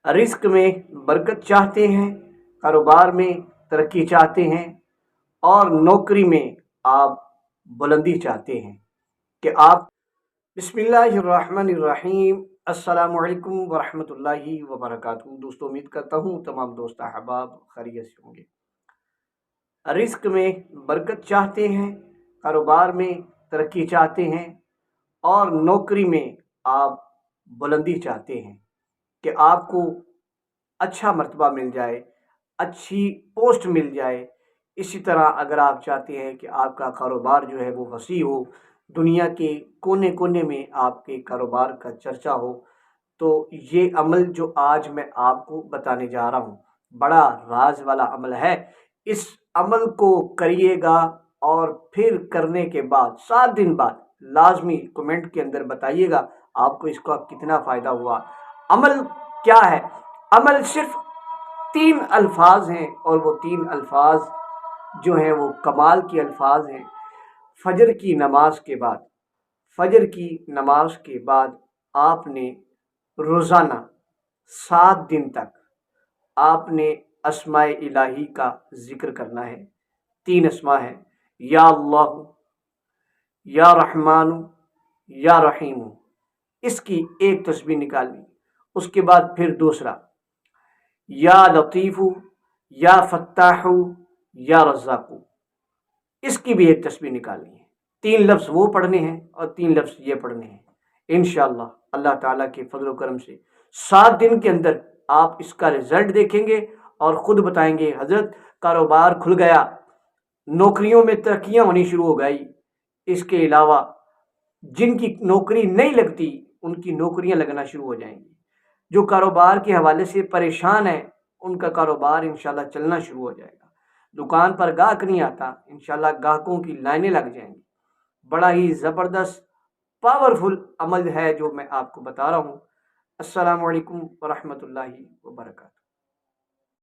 رزق میں برکت چاہتے ہیں، کاروبار میں ترقی چاہتے ہیں، اور نوکری میں آپ بلندی چاہتے ہیں کہ آپ بسم اللہ الرحمن الرحیم۔ السلام علیکم ورحمۃ اللہ وبرکاتہ۔ دوستوں، امید کرتا ہوں تمام دوست احباب خیریت سے ہوں گے۔ رزق میں برکت چاہتے ہیں، کاروبار میں ترقی چاہتے ہیں، اور نوکری میں آپ بلندی چاہتے ہیں کہ آپ کو اچھا مرتبہ مل جائے، اچھی پوسٹ مل جائے۔ اسی طرح اگر آپ چاہتے ہیں کہ آپ کا کاروبار جو ہے وہ وسیع ہو، دنیا کے کونے کونے میں آپ کے کاروبار کا چرچا ہو، تو یہ عمل جو آج میں آپ کو بتانے جا رہا ہوں بڑا راز والا عمل ہے۔ اس عمل کو کریے گا اور پھر کرنے کے بعد 7 دن بعد لازمی کمنٹ کے اندر بتائیے گا آپ کو اس کا کتنا فائدہ ہوا۔ عمل کیا ہے؟ عمل صرف 3 الفاظ ہیں، اور وہ 3 الفاظ جو ہیں وہ کمال کے الفاظ ہیں۔ فجر کی نماز کے بعد، فجر کی نماز کے بعد آپ نے روزانہ 7 دن تک آپ نے اسماء الہی کا ذکر کرنا ہے۔ 3 اسماء ہیں، یا اللہ، یا رحمان، یا رحیم۔ اس کی ایک تسبیح نکالنی، اس کے بعد پھر دوسرا، یا لطیف، یا فتاح، یا رزاق۔ اس کی بھی ایک تسبیح نکالنی ہے۔ 3 لفظ وہ پڑھنے ہیں اور 3 لفظ یہ پڑھنے ہیں۔ انشاءاللہ اللہ تعالیٰ کے فضل و کرم سے 7 دن کے اندر آپ اس کا رزلٹ دیکھیں گے اور خود بتائیں گے حضرت کاروبار کھل گیا، نوکریوں میں ترقیاں ہونی شروع ہو گئی۔ اس کے علاوہ جن کی نوکری نہیں لگتی ان کی نوکریاں لگنا شروع ہو جائیں گی۔ جو کاروبار کے حوالے سے پریشان ہیں ان کا کاروبار انشاءاللہ چلنا شروع ہو جائے گا۔ دکان پر گاہک نہیں آتا، انشاءاللہ گاہکوں کی لائنیں لگ جائیں گی۔ بڑا ہی زبردست پاورفل عمل ہے جو میں آپ کو بتا رہا ہوں۔ السلام علیکم ورحمۃ اللہ وبرکاتہ۔